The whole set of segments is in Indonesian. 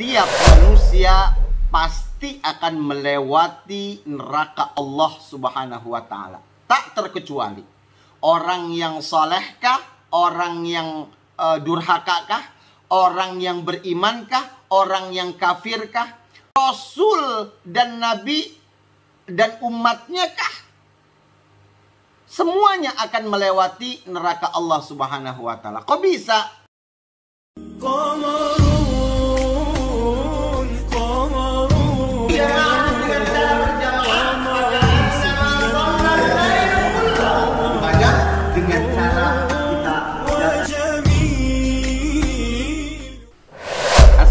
setiap manusia pasti akan melewati neraka Allah Subhanahu wa Ta'ala. Tak terkecuali orang yang salehkah, orang yang durhakakah, orang yang berimankah, orang yang kafirkah, Rasul dan Nabi dan umatnya kah? Semuanya akan melewati neraka Allah Subhanahu wa Ta'ala. Kok bisa?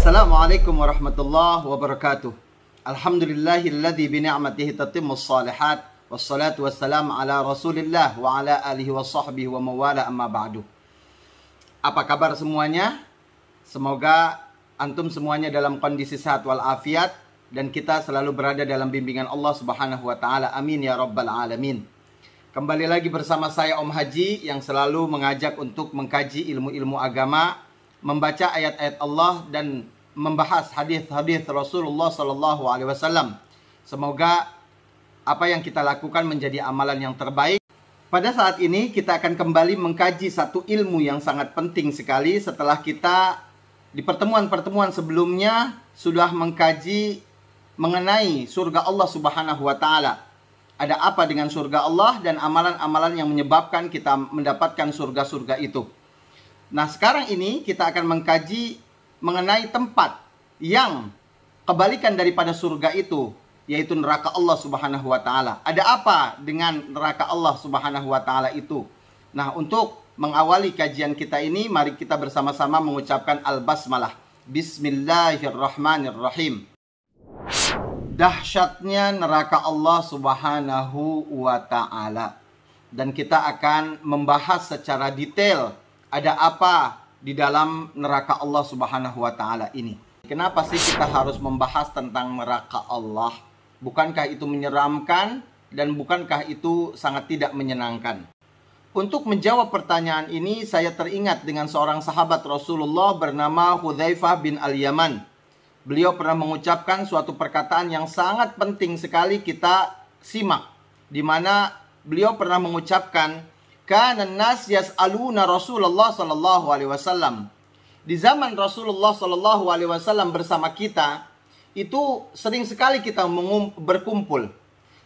Assalamualaikum warahmatullahi wabarakatuh. Alhamdulillahilladzi bi ni'matihi tatimmus shalihat. Wassalatu wassalamu ala Rasulillah wa ala alihi wa sahbihi wa mawala amma ba'du. Apa kabar semuanya? Semoga antum semuanya dalam kondisi sehat walafiat dan kita selalu berada dalam bimbingan Allah Subhanahu wa Ta'ala. Amin ya rabbal alamin. Kembali lagi bersama saya Om Haji yang selalu mengajak untuk mengkaji ilmu-ilmu agama, membaca ayat-ayat Allah dan membahas hadis-hadis Rasulullah sallallahu alaihi wasallam. Semoga apa yang kita lakukan menjadi amalan yang terbaik. Pada saat ini kita akan kembali mengkaji satu ilmu yang sangat penting sekali setelah kita di pertemuan-pertemuan sebelumnya sudah mengkaji mengenai surga Allah Subhanahu wa Ta'ala. Ada apa dengan surga Allah dan amalan-amalan yang menyebabkan kita mendapatkan surga-surga itu. Nah, sekarang ini kita akan mengkaji mengenai tempat yang kebalikan daripada surga itu, yaitu neraka Allah Subhanahu wa Ta'ala. Ada apa dengan neraka Allah Subhanahu wa Ta'ala itu? Nah, untuk mengawali kajian kita ini, mari kita bersama-sama mengucapkan al-basmalah. Bismillahirrahmanirrahim. Dahsyatnya neraka Allah Subhanahu wa Ta'ala. Dan kita akan membahas secara detail ada apa di dalam neraka Allah Subhanahu wa Ta'ala ini. Kenapa sih kita harus membahas tentang neraka Allah? Bukankah itu menyeramkan dan bukankah itu sangat tidak menyenangkan? Untuk menjawab pertanyaan ini, saya teringat dengan seorang sahabat Rasulullah bernama Hudzaifah bin Al-Yaman. Beliau pernah mengucapkan suatu perkataan yang sangat penting sekali kita simak, di mana beliau pernah mengucapkan, "Kana an-nas yas'aluna Rasulullah sallallahu alaihi wasallam." Di zaman Rasulullah sallallahu alaihi wasallam bersama kita, itu sering sekali kita berkumpul.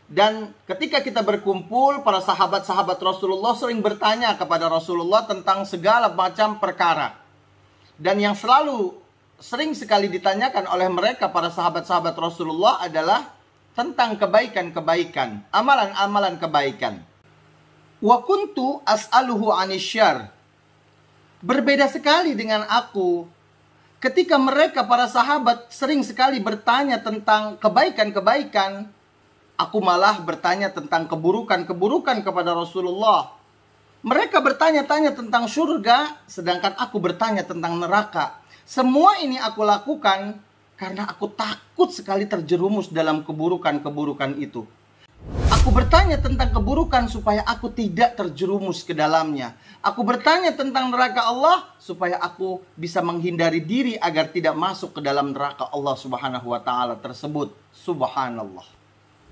Dan ketika kita berkumpul, para sahabat-sahabat Rasulullah sering bertanya kepada Rasulullah tentang segala macam perkara. Dan yang sering sekali ditanyakan oleh mereka, para sahabat-sahabat Rasulullah, adalah tentang kebaikan-kebaikan, amalan-amalan kebaikan. Wa kuntu as'aluhu 'anisyarr. Berbeda sekali dengan aku ketika mereka para sahabat sering sekali bertanya tentang kebaikan-kebaikan, aku malah bertanya tentang keburukan-keburukan kepada Rasulullah. Mereka bertanya-tanya tentang surga, sedangkan aku bertanya tentang neraka. Semua ini aku lakukan karena aku takut sekali terjerumus dalam keburukan-keburukan itu. Aku bertanya tentang keburukan supaya aku tidak terjerumus ke dalamnya. Aku bertanya tentang neraka Allah supaya aku bisa menghindari diri agar tidak masuk ke dalam neraka Allah Subhanahu wa Ta'ala tersebut. Subhanallah.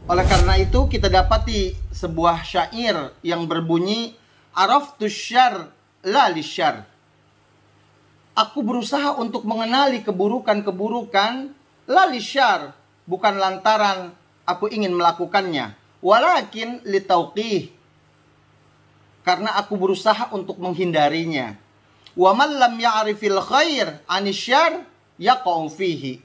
Oleh karena itu kita dapati sebuah syair yang berbunyi, "Araftus syarr la lisyarr." Aku berusaha untuk mengenali keburukan-keburukan la lisyarr, bukan lantaran aku ingin melakukannya, walakin litauqih, karena aku berusaha untuk menghindarinya. Wa man lam ya'rifil khair 'anisyarr yaqa'u fihi.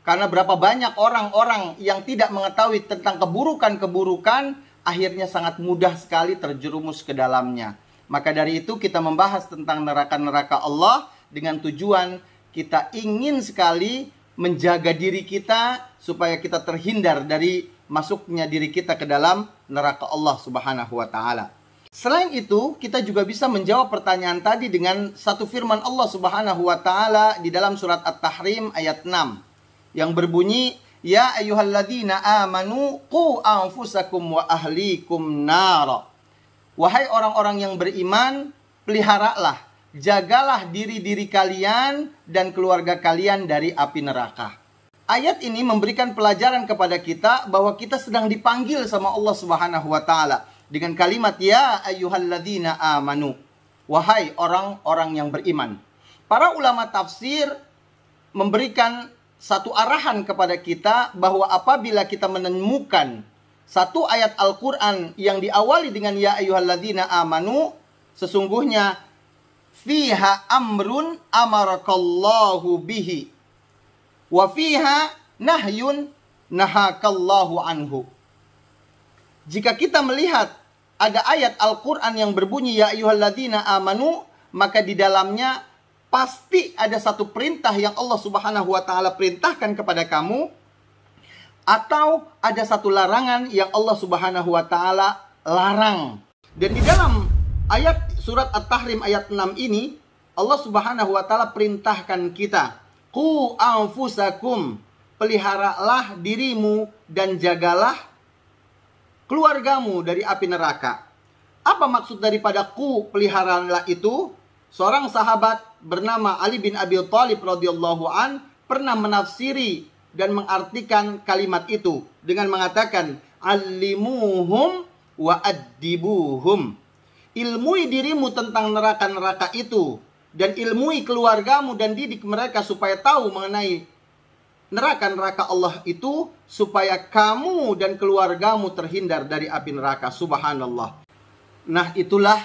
Karena berapa banyak orang-orang yang tidak mengetahui tentang keburukan-keburukan, akhirnya sangat mudah sekali terjerumus ke dalamnya. Maka dari itu kita membahas tentang neraka-neraka Allah dengan tujuan kita ingin sekali menjaga diri kita supaya kita terhindar dari masuknya diri kita ke dalam neraka Allah Subhanahu wa Ta'ala. Selain itu, kita juga bisa menjawab pertanyaan tadi dengan satu firman Allah Subhanahu wa Ta'ala di dalam surat At-Tahrim ayat 6 yang berbunyi, "Ya ayyuhalladzina amanu qu anfusakum wa ahlikum nara." Wahai orang-orang yang beriman, peliharalah jagalah diri-diri kalian dan keluarga kalian dari api neraka. Ayat ini memberikan pelajaran kepada kita bahwa kita sedang dipanggil sama Allah Subhanahu wa taala dengan kalimat ya ayyuhalladzina amanu. Wahai orang-orang yang beriman. Para ulama tafsir memberikan satu arahan kepada kita bahwa apabila kita menemukan satu ayat Al-Quran yang diawali dengan ya ayyuhalladzina amanu, sesungguhnya fiha amrun amarakallahu bihi wa fiha nahyun nahakallahu anhu. Jika kita melihat ada ayat Al-Quran yang berbunyi ya ayyuhalladzina amanu, maka di dalamnya pasti ada satu perintah yang Allah Subhanahu wa taala perintahkan kepada kamu, atau ada satu larangan yang Allah Subhanahu wa taala larang. Dan di dalam ayat surat At-Tahrim ayat 6 ini, Allah Subhanahu wa taala perintahkan kita, qu anfusakum, peliharalah dirimu dan jagalah keluargamu dari api neraka. Apa maksud daripada qu, peliharalah itu? Seorang sahabat bernama Ali bin Abi Thalib radhiyallahu an pernah menafsiri dan mengartikan kalimat itu dengan mengatakan allimuhum wa addibuhum. Ilmui dirimu tentang neraka-neraka itu dan ilmui keluargamu dan didik mereka supaya tahu mengenai neraka-neraka Allah itu, supaya kamu dan keluargamu terhindar dari api neraka. Subhanallah. Nah, itulah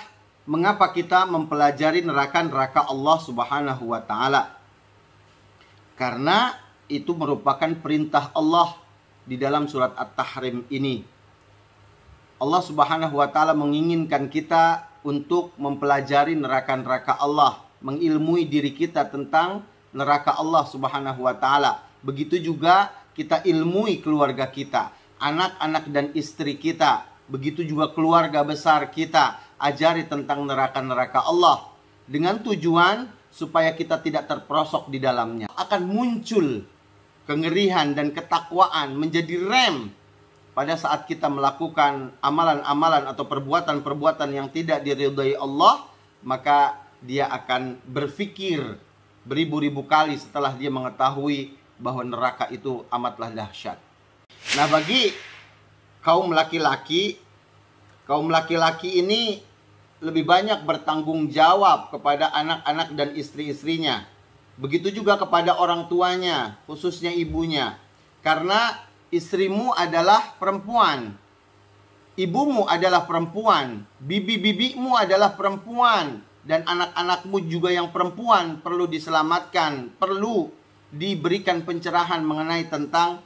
mengapa kita mempelajari neraka-neraka Allah Subhanahu wa taala. Karena itu merupakan perintah Allah di dalam surat At-Tahrim ini. Allah Subhanahu wa taala menginginkan kita untuk mempelajari neraka-neraka Allah, mengilmui diri kita tentang neraka Allah Subhanahu wa taala. Begitu juga kita ilmui keluarga kita, anak-anak dan istri kita. Begitu juga keluarga besar kita, ajari tentang neraka-neraka Allah. Dengan tujuan supaya kita tidak terperosok di dalamnya. Akan muncul kengerihan dan ketakwaan menjadi rem pada saat kita melakukan amalan-amalan atau perbuatan-perbuatan yang tidak diridhai Allah. Maka dia akan berpikir beribu-ribu kali setelah dia mengetahui bahwa neraka itu amatlah dahsyat. Nah, bagi kaum laki-laki ini lebih banyak bertanggung jawab kepada anak-anak dan istri-istrinya. Begitu juga kepada orang tuanya, khususnya ibunya. Karena istrimu adalah perempuan, ibumu adalah perempuan, bibi-bibimu adalah perempuan, dan anak-anakmu juga yang perempuan perlu diselamatkan, perlu diberikan pencerahan mengenai tentang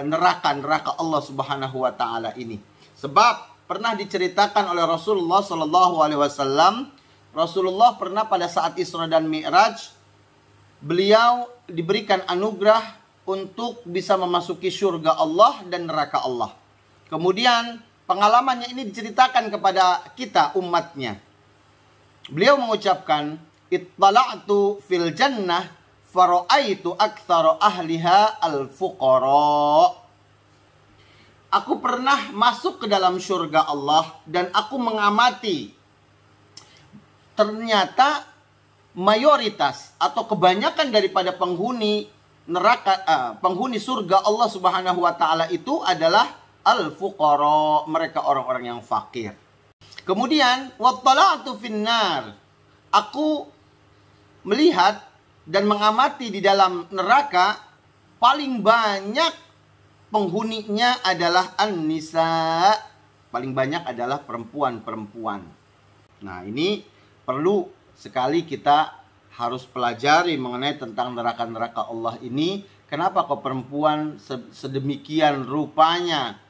neraka Allah Subhanahu wa taala ini. Sebab pernah diceritakan oleh Rasulullah sallallahu alaihi wasallam, Rasulullah pernah pada saat Isra dan Mi'raj, beliau diberikan anugerah untuk bisa memasuki surga Allah dan neraka Allah. Kemudian pengalamannya ini diceritakan kepada kita umatnya. Beliau mengucapkan, ittala'tu fil jannah fara'aitu aktsara ahliha al-fuqara. Aku pernah masuk ke dalam surga Allah dan aku mengamati, ternyata mayoritas atau kebanyakan daripada penghuni neraka, penghuni surga Allah Subhanahu wa taala itu adalah al-fuqara, mereka orang-orang yang fakir. Kemudian wattala'tu finnar, aku melihat dan mengamati di dalam neraka, paling banyak penghuninya adalah an-nisa, paling banyak adalah perempuan-perempuan. Nah, ini perlu sekali kita harus pelajari mengenai tentang neraka-neraka Allah ini. Kenapa kok perempuan sedemikian rupanya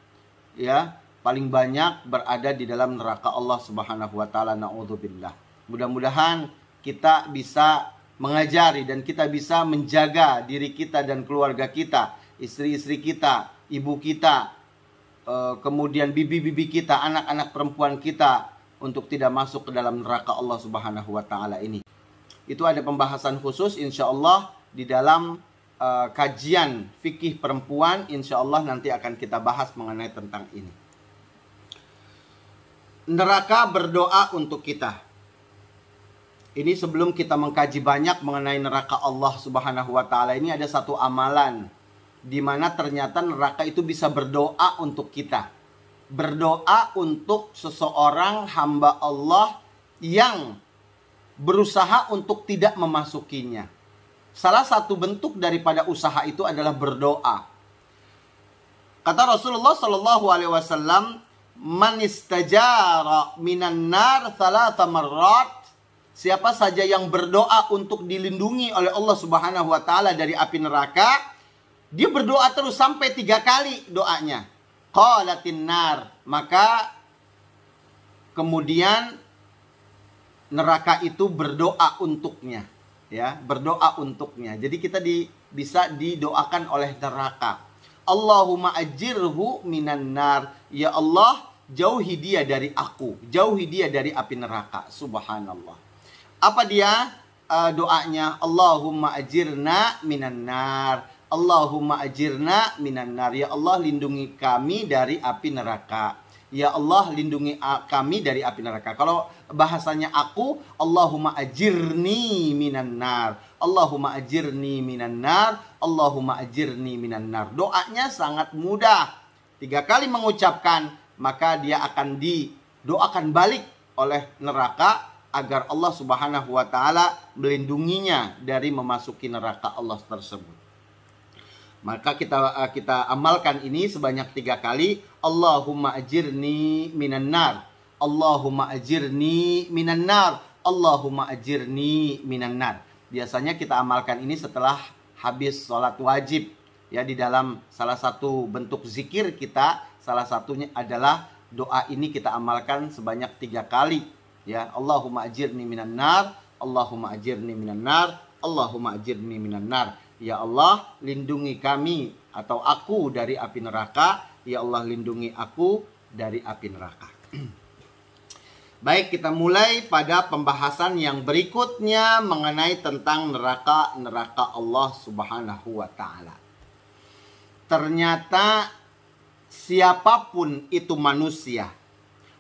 ya paling banyak berada di dalam neraka Allah Subhanahu wa taala. Naudzubillah. Mudah-mudahan kita bisa mengajari dan kita bisa menjaga diri kita dan keluarga kita, istri-istri kita, ibu kita, kemudian bibi-bibi kita, anak-anak perempuan kita, untuk tidak masuk ke dalam neraka Allah Subhanahu wa taala ini. Itu ada pembahasan khusus insyaallah di dalam kajian fikih perempuan. Insyaallah nanti akan kita bahas mengenai tentang ini. Neraka berdoa untuk kita. Ini sebelum kita mengkaji banyak mengenai neraka Allah Subhanahu wa taala, ini ada satu amalan di mana ternyata neraka itu bisa berdoa untuk kita. Berdoa untuk seseorang hamba Allah yang berusaha untuk tidak memasukinya. Salah satu bentuk daripada usaha itu adalah berdoa. Kata Rasulullah sallallahu alaihi wasallam, "Man istajara minan nar thalatha marrat." Siapa saja yang berdoa untuk dilindungi oleh Allah Subhanahu wa taala dari api neraka, dia berdoa terus sampai 3 kali doanya. Qalatin nar, maka kemudian neraka itu berdoa untuknya, ya, berdoa untuknya. Jadi kita bisa didoakan oleh neraka. Allahumma ajirhu minan nar, ya Allah, jauhi dia dari aku, jauhi dia dari api neraka. Subhanallah. Apa dia doanya? Allahumma ajirna minan nar. Allahumma ajirna minan nar. Ya Allah, lindungi kami dari api neraka. Ya Allah, lindungi kami dari api neraka. Kalau bahasanya aku, Allahumma ajirni minan nar. Allahumma ajirni minan nar. Allahumma ajirni minan nar. Doanya sangat mudah. 3 kali mengucapkan, maka dia akan didoakan balik oleh neraka agar Allah Subhanahu wa taala melindunginya dari memasuki neraka Allah tersebut. Maka kita amalkan ini sebanyak 3 kali. Allahumma ajirni minan nar. Allahumma ajirni minan nar. Allahumma ajirni minan nar. Biasanya kita amalkan ini setelah habis sholat wajib. Ya, di dalam salah satu bentuk zikir kita, salah satunya adalah doa ini kita amalkan sebanyak 3 kali. Ya, Allahumma ajirni minan nar, Allahumma ajirni minan nar, Allahumma ajirni minan nar. Ya Allah, lindungi kami atau aku dari api neraka. Ya Allah, lindungi aku dari api neraka. Baik, kita mulai pada pembahasan yang berikutnya mengenai tentang neraka Allah Subhanahu wa taala. Ternyata siapapun itu manusia,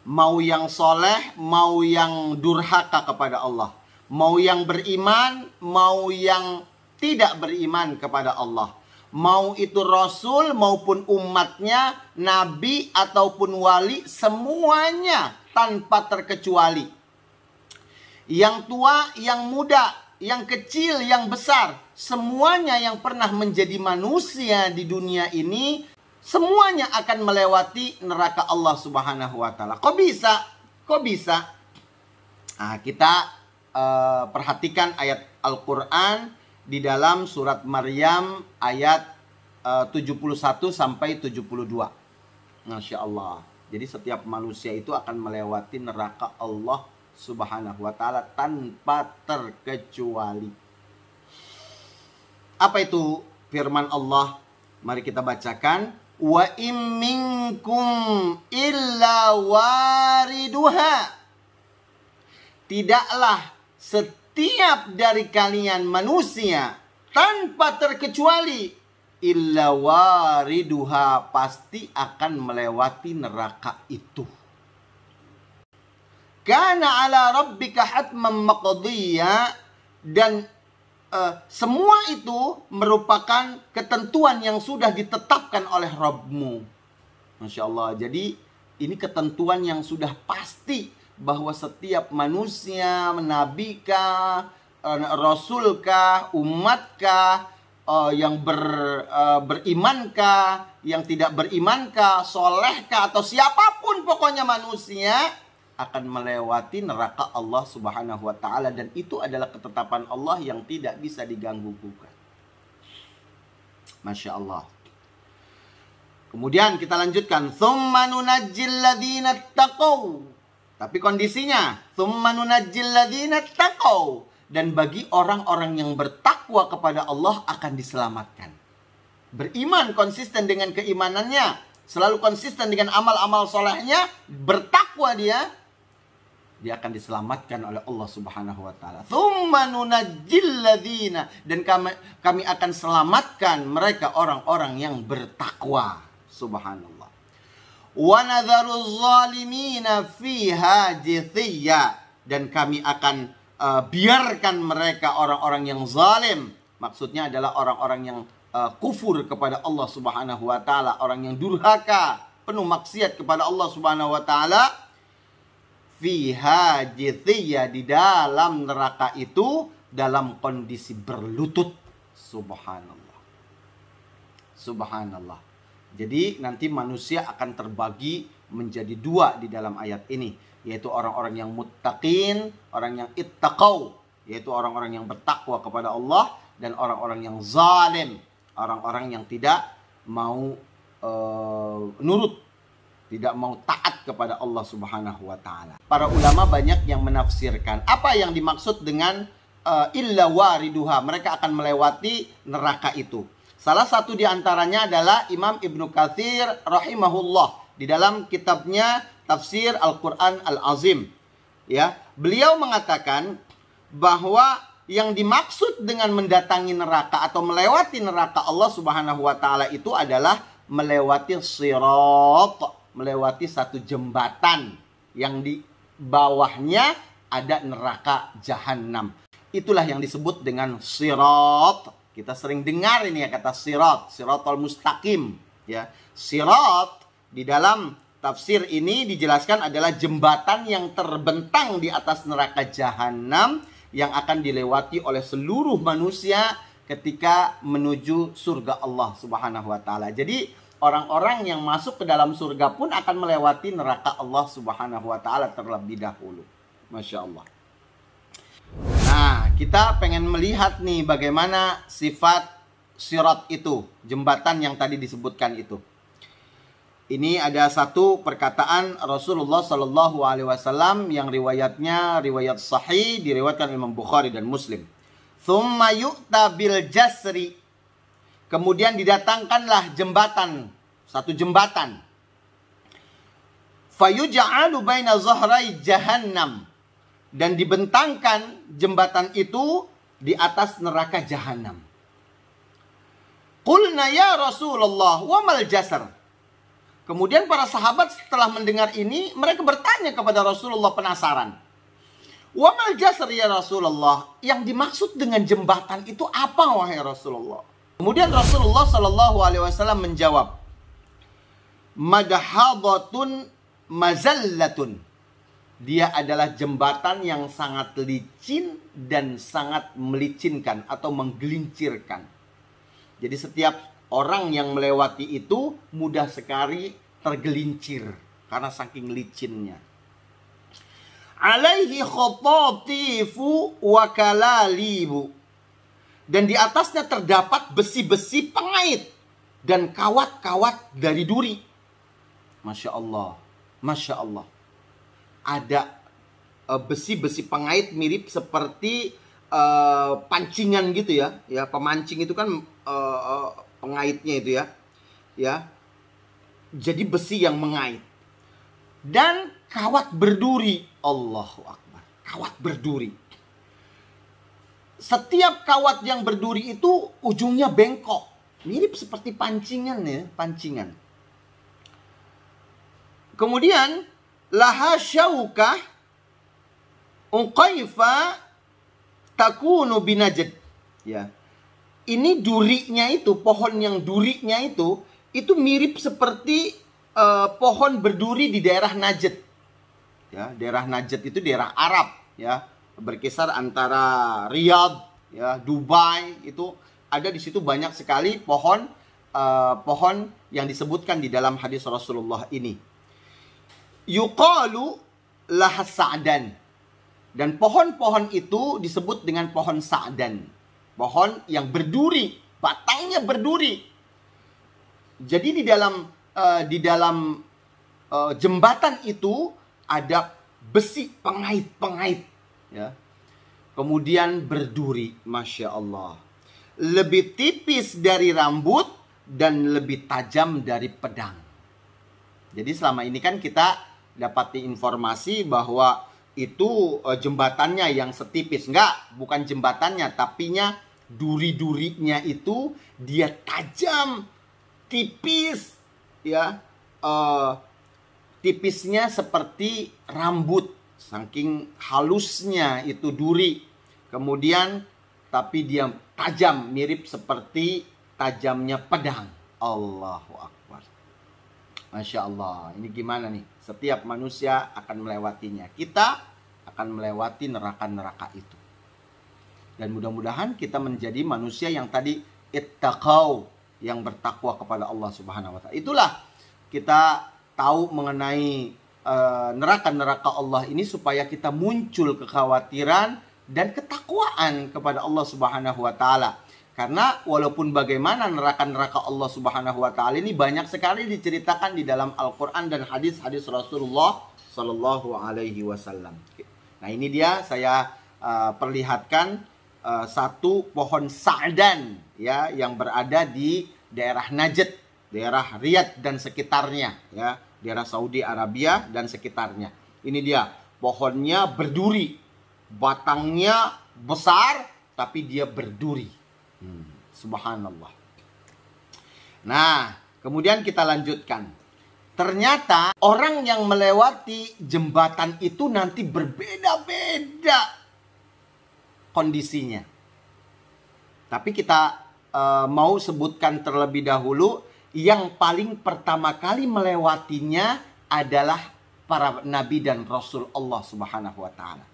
mau yang soleh, mau yang durhaka kepada Allah, mau yang beriman, mau yang tidak beriman kepada Allah, mau itu Rasul maupun umatnya, Nabi ataupun wali, semuanya tanpa terkecuali. Yang tua, yang muda, yang kecil, yang besar, semuanya yang pernah menjadi manusia di dunia ini, semuanya akan melewati neraka Allah Subhanahu wa taala. Kok bisa? Kok bisa? Nah, kita perhatikan ayat Al-Qur'an di dalam surat Maryam ayat 71 sampai 72. Masya Allah. Jadi setiap manusia itu akan melewati neraka Allah Subhanahu wa taala tanpa terkecuali. Apa itu firman Allah? Mari kita bacakan. Wa in minkum illa wariduha. Tidaklah setiap dari kalian manusia tanpa terkecuali illa wariduha, pasti akan melewati neraka itu. Kana ala rabbika hatman maqdiya, dan semua itu merupakan ketentuan yang sudah ditetapkan oleh Rabbmu. Masya Allah. Jadi ini ketentuan yang sudah pasti bahwa setiap manusia, nabikah, rasulkah, umatkah, yang berimankah, yang tidak berimankah, solehkah, atau siapapun pokoknya manusia akan melewati neraka Allah Subhanahu wa taala, dan itu adalah ketetapan Allah yang tidak bisa diganggu-gugat. Masya Allah. Kemudian kita lanjutkan, tsumma nunajjil ladzina taqaw. Tapi kondisinya, tsumma nunajjil ladzina taqaw, dan bagi orang-orang yang bertakwa kepada Allah akan diselamatkan. Beriman, konsisten dengan keimanannya, selalu konsisten dengan amal-amal solehnya, bertakwa dia akan diselamatkan oleh Allah Subhanahu wa taala. Tsumma nunajjil ladzina, dan kami akan selamatkan mereka orang-orang yang bertakwa. Subhanallah. Wa nadharuz zalimina fiha jithiyya, dan kami akan biarkan mereka orang-orang yang zalim. Maksudnya adalah orang-orang yang kufur kepada Allah Subhanahu wa taala, orang yang durhaka, penuh maksiat kepada Allah Subhanahu wa taala. Fiha jithiyah, di dalam neraka itu dalam kondisi berlutut. Subhanallah. Subhanallah. Jadi nanti manusia akan terbagi menjadi dua di dalam ayat ini, yaitu orang-orang yang muttaqin, orang yang ittaqau, yaitu orang-orang yang bertakwa kepada Allah, dan orang-orang yang zalim, orang-orang yang tidak mau nurut, tidak mau taat kepada Allah Subhanahu wa taala. Para ulama banyak yang menafsirkan apa yang dimaksud dengan illa wariduha, mereka akan melewati neraka itu. Salah satu di antaranya adalah Imam Ibnu Katsir rahimahullah di dalam kitabnya Tafsir Al-Qur'an Al-Azim. Ya, beliau mengatakan bahwa yang dimaksud dengan mendatangi neraka atau melewati neraka Allah Subhanahu wa taala itu adalah melewati sirat, melewati satu jembatan yang di bawahnya ada neraka jahanam. Itulah yang disebut dengan sirat. Kita sering dengar ini ya kata sirat, siratal mustaqim, ya. Sirat di dalam tafsir ini dijelaskan adalah jembatan yang terbentang di atas neraka jahanam yang akan dilewati oleh seluruh manusia ketika menuju surga Allah Subhanahu wa taala. Jadi orang-orang yang masuk ke dalam surga pun akan melewati neraka Allah Subhanahu wa taala terlebih dahulu. Masya Allah. Nah, kita pengen melihat nih bagaimana sifat sirat itu, jembatan yang tadi disebutkan itu. Ini ada satu perkataan Rasulullah Sallallahu Alaihi Wasallam yang riwayatnya riwayat sahih, diriwayatkan Imam Bukhari dan Muslim. Thumma yu'ta bil jasri. Kemudian didatangkanlah jembatan, satu jembatan. Fayuj'alu baina zahrai jahannam. Dan dibentangkan jembatan itu di atas neraka jahanam. Qulna ya Rasulullah wa mal jasr. Kemudian para sahabat setelah mendengar ini, mereka bertanya kepada Rasulullah penasaran. Wa mal jasr ya Rasulullah, yang dimaksud dengan jembatan itu apa wahai Rasulullah? Kemudian Rasulullah Sallallahu Alaihi Wasallam menjawab, madhadatun mazallatun. Dia adalah jembatan yang sangat licin dan sangat melicinkan atau menggelincirkan. Jadi setiap orang yang melewati itu mudah sekali tergelincir karena saking licinnya. Alaihi khatatifu wa kalalibu. Dan di atasnya terdapat besi-besi pengait dan kawat-kawat dari duri. Masya Allah. Masya Allah. Ada besi-besi pengait mirip seperti pancingan gitu ya. Ya, pemancing itu kan pengaitnya itu ya. Ya. Jadi besi yang mengait. Dan kawat berduri. Allahu Akbar. Kawat berduri. Setiap kawat yang berduri itu ujungnya bengkok. Mirip seperti pancingan ya, pancingan. Kemudian laha syaukah uqaifa takunu binajd. Ya. Ini durinya itu, pohon yang durinya itu mirip seperti pohon berduri di daerah Najd. Ya, daerah Najd itu daerah Arab, ya. Berkisar antara Riyadh, ya, Dubai, itu ada di situ banyak sekali pohon pohon yang disebutkan di dalam hadis Rasulullah ini. Yuqalu laha sa'dan. Dan pohon-pohon itu disebut dengan pohon sa'dan. Pohon yang berduri, batangnya berduri. Jadi di dalam jembatan itu ada besi pengait-pengait, ya. Kemudian berduri, Masya Allah. Lebih tipis dari rambut dan lebih tajam dari pedang. Jadi selama ini kan kita dapati informasi bahwa itu jembatannya yang setipis. Enggak, bukan jembatannya, tapinya duri-durinya itu dia tajam, tipis, ya, tipisnya seperti rambut, Saking halusnya itu duri. Kemudian tapi dia tajam, mirip seperti tajamnya pedang. Allahu Akbar. Masya Allah. Ini gimana nih? Setiap manusia akan melewatinya. Kita akan melewati neraka-neraka itu. Dan mudah-mudahan kita menjadi manusia yang tadi ittaqau, yang bertakwa kepada Allah Subhanahu wa taala. Itulah kita tahu mengenai neraka-neraka Allah ini supaya kita muncul kekhawatiran dan ketakwaan kepada Allah Subhanahu wa taala. Karena walaupun bagaimana neraka-neraka Allah Subhanahu wa taala ini banyak sekali diceritakan di dalam Al-Qur'an dan hadis-hadis Rasulullah sallallahu alaihi wasallam. Nah, ini dia saya perlihatkan satu pohon sa'dan ya yang berada di daerah Najd, daerah Riyadh dan sekitarnya ya, daerah Saudi Arabia dan sekitarnya. Ini dia, pohonnya berduri, batangnya besar tapi dia berduri. Subhanallah. Nah, kemudian kita lanjutkan. Ternyata orang yang melewati jembatan itu nanti berbeda-beda kondisinya. Tapi kita mau sebutkan terlebih dahulu, yang paling pertama kali melewatinya adalah para nabi dan rasul Allah Subhanahu wa taala.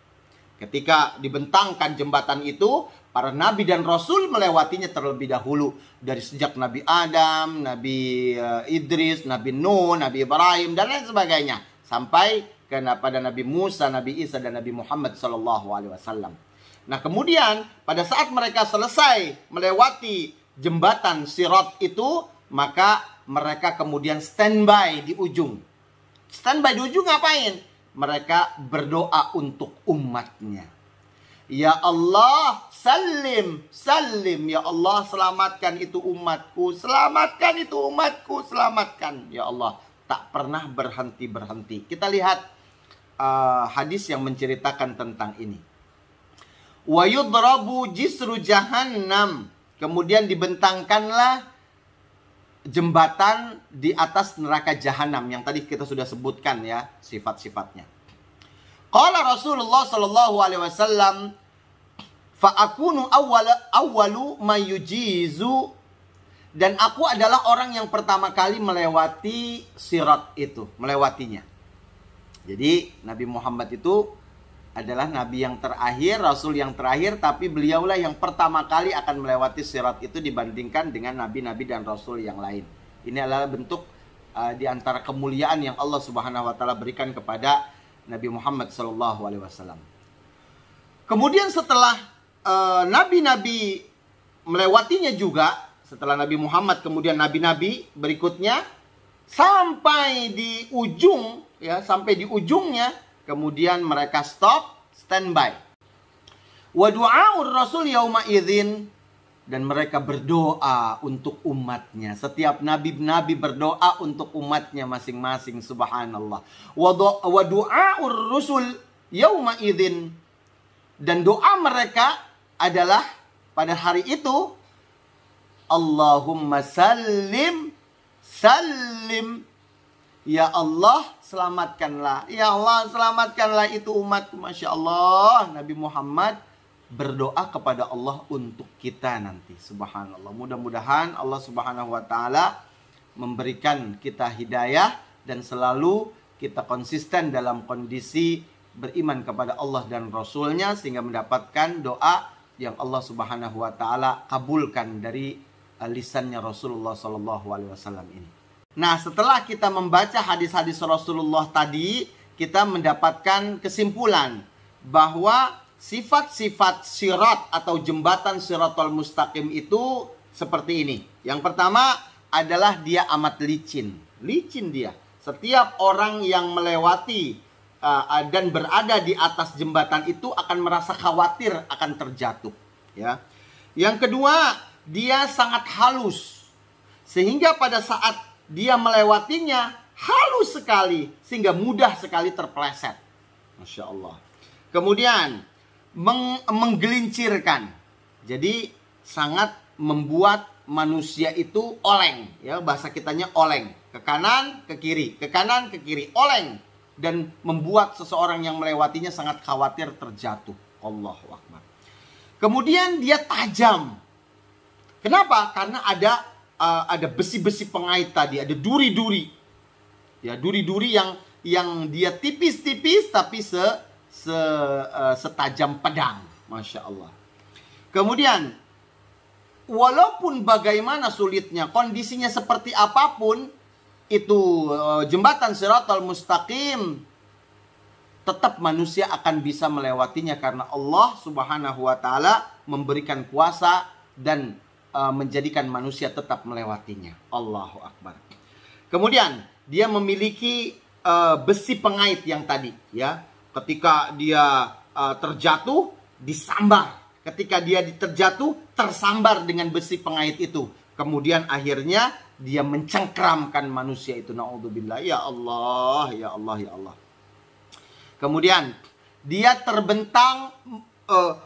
Ketika dibentangkan jembatan itu, para nabi dan rasul melewatinya terlebih dahulu. Dari sejak Nabi Adam, Nabi Idris, Nabi Nuh, Nabi Ibrahim, dan lain sebagainya. Sampai pada Nabi Musa, Nabi Isa, dan Nabi Muhammad SAW. Nah, kemudian pada saat mereka selesai melewati jembatan Sirat itu, maka mereka kemudian standby di ujung. Standby di ujung ngapain? Mereka berdoa untuk umatnya. Ya Allah, salim, salim. Ya Allah, selamatkan itu umatku. Selamatkan itu umatku. Selamatkan. Ya Allah, tak pernah berhenti-berhenti. Kita lihat hadis yang menceritakan tentang ini. Wa yudrabu jisru jahannam. Kemudian dibentangkanlah jembatan di atas neraka jahanam yang tadi kita sudah sebutkan ya sifat-sifatnya. Qala Rasulullah sallallahu alaihi wasallam, fa akunu awwalu mayujizu, dan aku adalah orang yang pertama kali melewati sirat itu, melewatinya. Jadi Nabi Muhammad itu adalah nabi yang terakhir, rasul yang terakhir, tapi beliaulah yang pertama kali akan melewati sirat itu dibandingkan dengan nabi-nabi dan rasul yang lain. Ini adalah bentuk di antara kemuliaan yang Allah Subhanahu wa taala berikan kepada Nabi Muhammad sallallahu alaihi wasallam. Kemudian setelah nabi-nabi melewatinya juga, setelah Nabi Muhammad kemudian nabi-nabi berikutnya sampai di ujung ya, sampai di ujungnya. Kemudian mereka stop, standby. Wa du'aur rasul yauma idzin, dan mereka berdoa untuk umatnya. Setiap nabi-nabi berdoa untuk umatnya masing-masing, subhanallah. Wa du'aur rusul yauma idzin, dan doa mereka adalah pada hari itu, Allahumma sallim sallim. Ya Allah, selamatkanlah. Ya Allah, selamatkanlah itu umatku. Masya Allah, Nabi Muhammad berdoa kepada Allah untuk kita nanti. Subhanallah. Mudah-mudahan Allah Subhanahu wa taala memberikan kita hidayah dan selalu kita konsisten dalam kondisi beriman kepada Allah dan Rasulnya, sehingga mendapatkan doa yang Allah Subhanahu wa taala kabulkan dari lisannya Rasulullah SAW ini. Nah, setelah kita membaca hadis-hadis Rasulullah tadi, kita mendapatkan kesimpulan bahwa sifat-sifat sirat atau jembatan Siratal Mustaqim itu seperti ini. Yang pertama adalah dia amat licin. Licin dia. Setiap orang yang melewati dan berada di atas jembatan itu akan merasa khawatir akan terjatuh. Ya. Yang kedua, dia sangat halus. Sehingga pada saat dia melewatinya halus sekali, sehingga mudah sekali terpeleset. Masya Allah. Kemudian menggelincirkan. Jadi sangat membuat manusia itu oleng. Ya, bahasa kitanya oleng. Ke kanan, ke kiri. Ke kanan, ke kiri. Oleng. dan membuat seseorang yang melewatinya sangat khawatir terjatuh. Allahu Akbar. Kemudian dia tajam. Kenapa? Karena ada besi-besi pengait tadi, ada duri-duri. Ya, duri-duri yang dia tipis-tipis tapi setajam pedang. Masya Allah. Kemudian, walaupun bagaimana sulitnya, kondisinya seperti apapun, itu jembatan Shiratal Mustaqim, tetap manusia akan bisa melewatinya karena Allah Subhanahu wa Ta'ala memberikan kuasa dan menjadikan manusia tetap melewatinya. Allahu Akbar. Kemudian dia memiliki besi pengait yang tadi, ya. Ketika dia terjatuh, disambar. Ketika dia terjatuh, tersambar dengan besi pengait itu. Kemudian akhirnya dia mencengkramkan manusia itu. Na'udzubillah. Ya Allah, ya Allah, ya Allah. Kemudian dia terbentang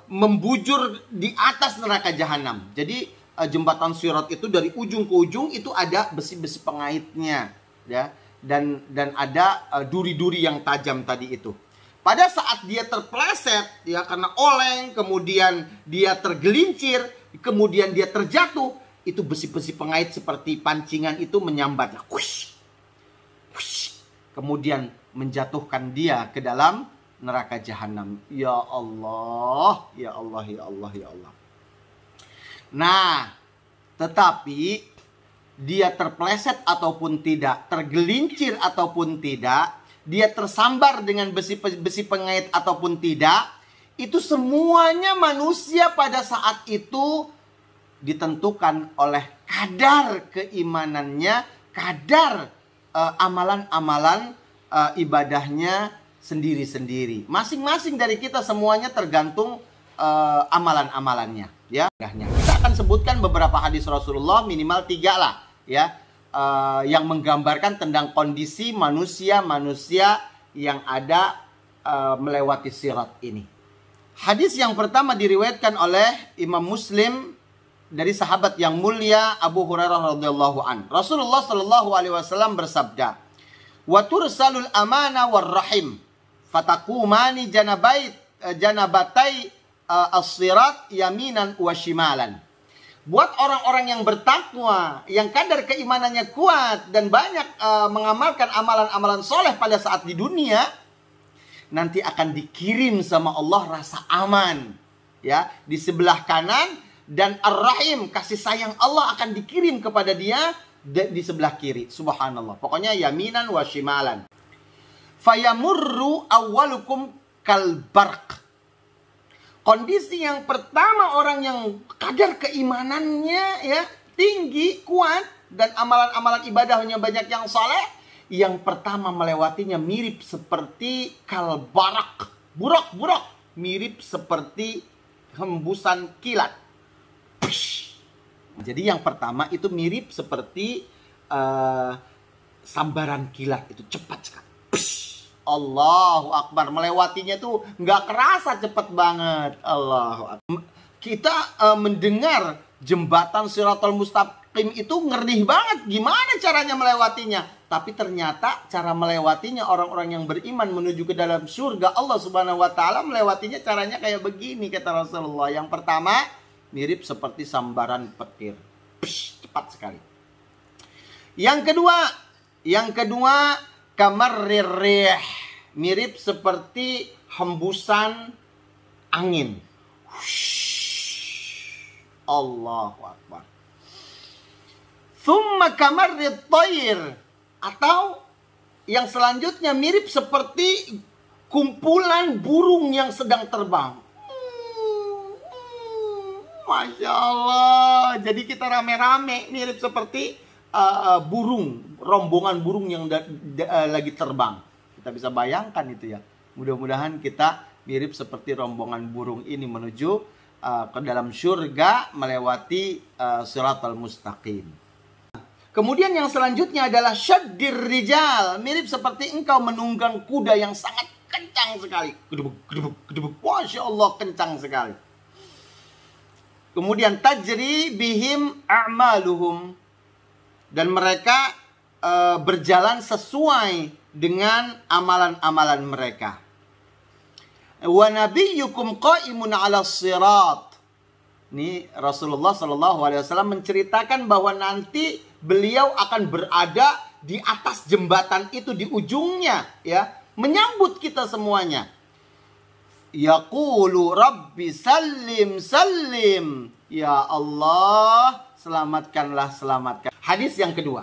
membujur di atas neraka jahanam. Jadi jembatan Sirat itu dari ujung ke ujung itu ada besi-besi pengaitnya, ya, dan ada duri-duri yang tajam tadi itu. Pada saat dia terpleset, ya, karena oleng, kemudian dia tergelincir, kemudian dia terjatuh, itu besi-besi pengait seperti pancingan itu menyambatnya. Wush, wush. Kemudian menjatuhkan dia ke dalam neraka jahanam. Ya Allah, ya Allah, ya Allah, ya Allah. Nah, tetapi dia terpleset ataupun tidak, tergelincir ataupun tidak, dia tersambar dengan besi pengait ataupun tidak, itu semuanya manusia pada saat itu ditentukan oleh kadar keimanannya, kadar amalan-amalan ibadahnya sendiri-sendiri. Masing-masing dari kita semuanya tergantung amalan-amalannya, ya. Kita akan sebutkan beberapa hadis Rasulullah, minimal 3 lah, ya, yang menggambarkan tentang kondisi manusia-manusia yang ada melewati sirat ini. Hadis yang pertama diriwayatkan oleh Imam Muslim dari sahabat yang mulia Abu Hurairah radhiyallahu an. Rasulullah sallallahu alaihi wasallam bersabda, "Wa tursalul amana war rahim, fatakumani janabatai as-sirat yaminan wa shimalan." Buat orang-orang yang bertakwa, yang kadar keimanannya kuat dan banyak mengamalkan amalan-amalan soleh pada saat di dunia, nanti akan dikirim sama Allah rasa aman, ya, di sebelah kanan. Dan ar-rahim, kasih sayang Allah akan dikirim kepada dia di sebelah kiri. Subhanallah. Pokoknya yaminan wa shimalan. Fayamurru awwalukum kalbarq. Kondisi yang pertama, orang yang kadar keimanannya, ya, tinggi, kuat, dan amalan-amalan ibadahnya banyak yang saleh, yang pertama melewatinya mirip seperti kalbarak. Burak-burak. Mirip seperti hembusan kilat. Jadi yang pertama itu mirip seperti sambaran kilat, itu cepat sekali. Allahu Akbar, melewatinya tuh nggak kerasa cepat banget. Allahu Akbar. Kita mendengar jembatan Shiratal Mustaqim itu ngeri banget. Gimana caranya melewatinya? Tapi ternyata cara melewatinya orang-orang yang beriman menuju ke dalam surga Allah Subhanahu wa Ta'ala, melewatinya caranya kayak begini, kata Rasulullah. Yang pertama, mirip seperti sambaran petir. Cepat sekali. Yang kedua, kamarrir rih, mirip seperti hembusan angin. Allahu Akbar. Thumma kamarrit tayr, atau yang selanjutnya mirip seperti kumpulan burung yang sedang terbang. Masya Allah. Jadi kita rame-rame mirip seperti burung, rombongan burung yang lagi terbang. Kita bisa bayangkan itu, ya. Mudah-mudahan kita mirip seperti rombongan burung ini menuju ke dalam surga melewati Shiratal Mustaqim. Kemudian yang selanjutnya adalah syaddir rijal, mirip seperti engkau menunggang kuda yang sangat kencang sekali. Gedebuk, gedebuk, gedebuk. Masya Allah, kencang sekali. Kemudian tajri bihim a'maluhum, dan mereka berjalan sesuai dengan amalan-amalan mereka. Wa nabiyyukum qa'imun 'alas sirat. Ini Rasulullah SAW menceritakan bahwa nanti beliau akan berada di atas jembatan itu, di ujungnya, ya, menyambut kita semuanya. Yaqulu Rabbi sallim sallim. Ya Allah, selamatkanlah, selamatkan. Hadis yang kedua.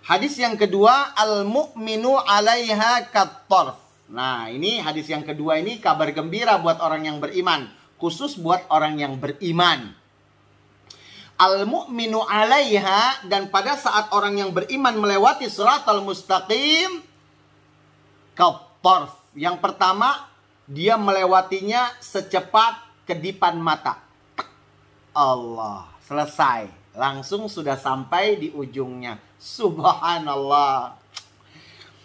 Hadis yang kedua, al-mu'minu 'alaiha kat-tarf. Nah, ini hadis yang kedua ini kabar gembira buat orang yang beriman, khusus buat orang yang beriman. Al-mu'minu 'alaiha, dan pada saat orang yang beriman melewati siratal mustaqim, kat-tarf. Yang pertama, dia melewatinya secepat kedipan mata. Allah, selesai. Langsung sudah sampai di ujungnya. Subhanallah.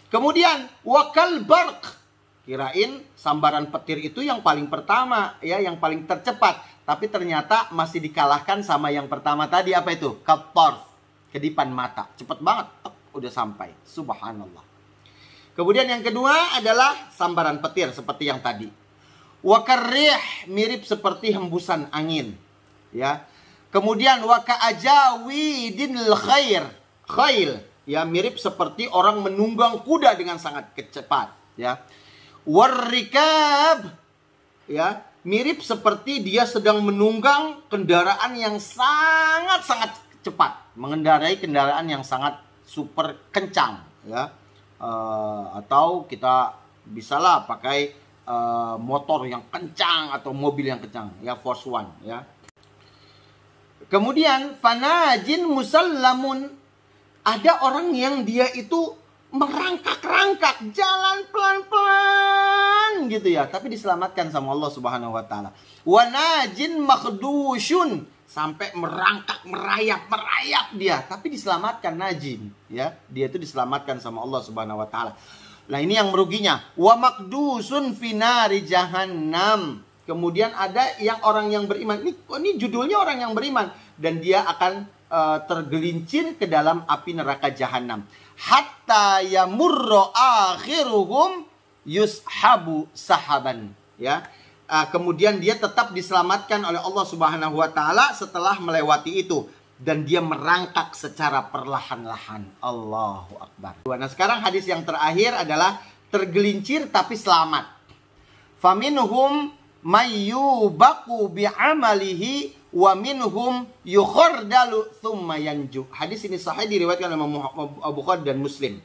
Kemudian wakal barq. Kirain sambaran petir itu yang paling pertama, ya, yang paling tercepat. Tapi ternyata masih dikalahkan sama yang pertama tadi, apa itu? Kat-tarf, kedipan mata. Cepat banget, udah sampai. Subhanallah. Kemudian yang kedua adalah sambaran petir seperti yang tadi. Wakarrih, mirip seperti hembusan angin, ya. Kemudian waka'ajawidil khail, ya, mirip seperti orang menunggang kuda dengan sangat cepat, ya. Warrikab, ya, mirip seperti dia sedang menunggang kendaraan yang sangat-sangat cepat, mengendarai kendaraan yang sangat super kencang, ya. Atau kita bisalah pakai motor yang kencang atau mobil yang kencang, ya, Force One, ya. Kemudian fanajin musallamun, ada orang yang dia itu merangkak-rangkak, jalan pelan-pelan gitu, ya, tapi diselamatkan sama Allah Subhanahu wa taala. Wa najin makhdusyun, sampai merangkak, merayap dia, tapi diselamatkan najin, ya. Dia itu diselamatkan sama Allah Subhanahu wa taala. Nah, ini yang meruginya. Wa makdusun finari jahannam. Kemudian ada yang orang yang beriman. Ini judulnya orang yang beriman, dan dia akan tergelincir ke dalam api neraka jahanam. Hatta yamurra akhiruhum yushabu sahaban, ya. Kemudian dia tetap diselamatkan oleh Allah Subhanahu wa taala setelah melewati itu, dan dia merangkak secara perlahan-lahan. Allahu akbar. Nah, sekarang hadis yang terakhir adalah tergelincir tapi selamat. Faminhum mayyubaku bi'amalihi wa minhum yukhardalu thumma yanju. Hadis ini sahih, diriwayatkan oleh Abu Bukhari dan Muslim.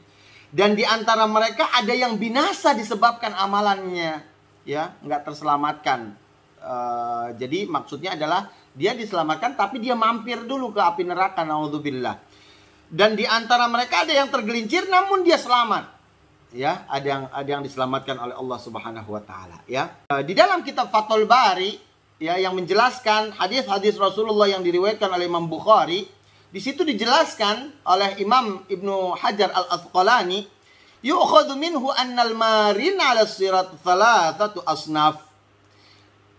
Dan di antara mereka ada yang binasa disebabkan amalannya, ya, nggak terselamatkan. Jadi maksudnya adalah dia diselamatkan tapi dia mampir dulu ke api neraka, naudzubillah. Dan di antara mereka ada yang tergelincir namun dia selamat. Ya, ada yang diselamatkan oleh Allah Subhanahu wa taala, ya. Di dalam kitab Fathul Bari, ya, yang menjelaskan hadis-hadis Rasulullah yang diriwayatkan oleh Imam Bukhari, di situ dijelaskan oleh Imam Ibnu Hajar Al-Asqalani, yu'khadhu minhu annal marin 'ala sirat thalathatu asnaf.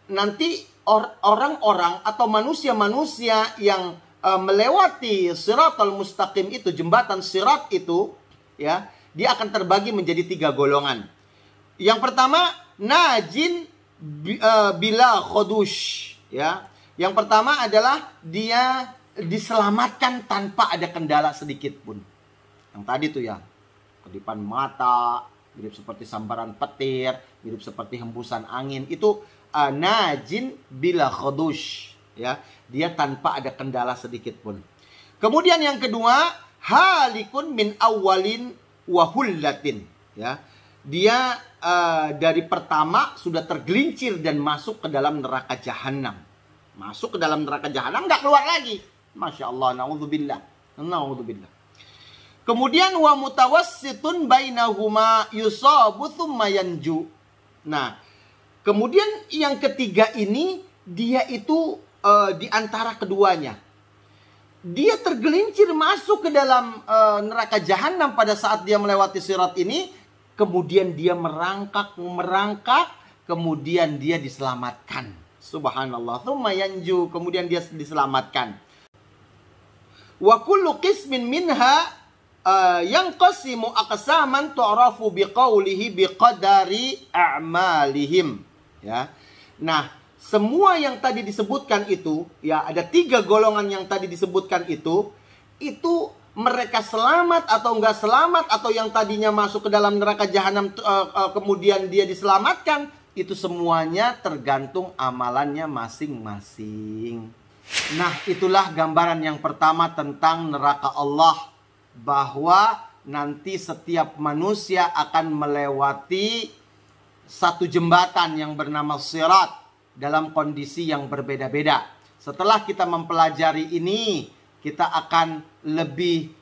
Nanti orang-orang atau manusia-manusia yang melewati siratal mustaqim itu, jembatan sirat itu, ya, dia akan terbagi menjadi 3 golongan. Yang pertama, najin bila khodush, ya. Yang pertama adalah dia diselamatkan tanpa ada kendala sedikit pun. Yang tadi tuh, ya, kedipan mata, mirip seperti sambaran petir, mirip seperti hembusan angin, itu najin bila khodush, ya. Dia tanpa ada kendala sedikit pun. Kemudian yang kedua, halikun min awalin wahullatin, ya. Dia dari pertama sudah tergelincir dan masuk ke dalam neraka jahanam. Masuk ke dalam neraka jahanam, nggak keluar lagi. Masya Allah, naudzubillah. Naudzubillah. Kemudian wa mutawassitun bainahuma yusabu thumma yanju. Nah, kemudian yang ketiga ini, dia itu di antara keduanya. Dia tergelincir masuk ke dalam neraka jahanam pada saat dia melewati sirat ini. Kemudian dia merangkak, kemudian dia diselamatkan. Subhanallah. Thumma yanju, kemudian dia diselamatkan. Wa kullu qismin minha yang qasimu aqsaman tu'rafu biqaulihi biqadari a'malihim. Ya. Nah, semua yang tadi disebutkan itu, ya ada 3 golongan yang tadi disebutkan itu mereka selamat atau enggak selamat, atau yang tadinya masuk ke dalam neraka jahanam kemudian dia diselamatkan, itu semuanya tergantung amalannya masing-masing. Nah, itulah gambaran yang pertama tentang neraka Allah, bahwa nanti setiap manusia akan melewati satu jembatan yang bernama Sirat dalam kondisi yang berbeda-beda. Setelah kita mempelajari ini, kita akan lebih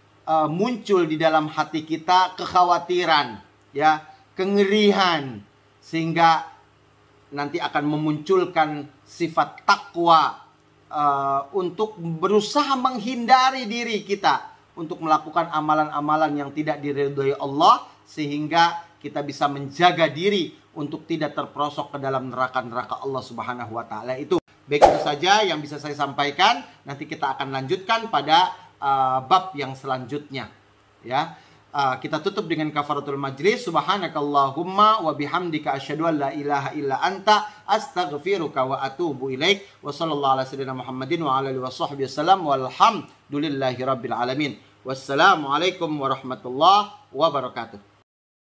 muncul di dalam hati kita kekhawatiran, ya, kengerihan, sehingga nanti akan memunculkan sifat takwa untuk berusaha menghindari diri kita untuk melakukan amalan-amalan yang tidak diridhoi Allah, sehingga kita bisa menjaga diri untuk tidak terperosok ke dalam neraka-neraka Allah Subhanahu wa taala itu. Baik, itu saja yang bisa saya sampaikan. Nanti kita akan lanjutkan pada bab yang selanjutnya. Ya. Kita tutup dengan kafaratul majlis. Subhanakallahumma wa bihamdika asyhadu an la ilaha illa anta astaghfiruka wa atubu ilaik. Wa sallallahu ala sayyidina Muhammadin wa ala alihi washabbihi wasallam walhamdulillahi rabbil alamin. Wassalamualaikum warahmatullahi wabarakatuh.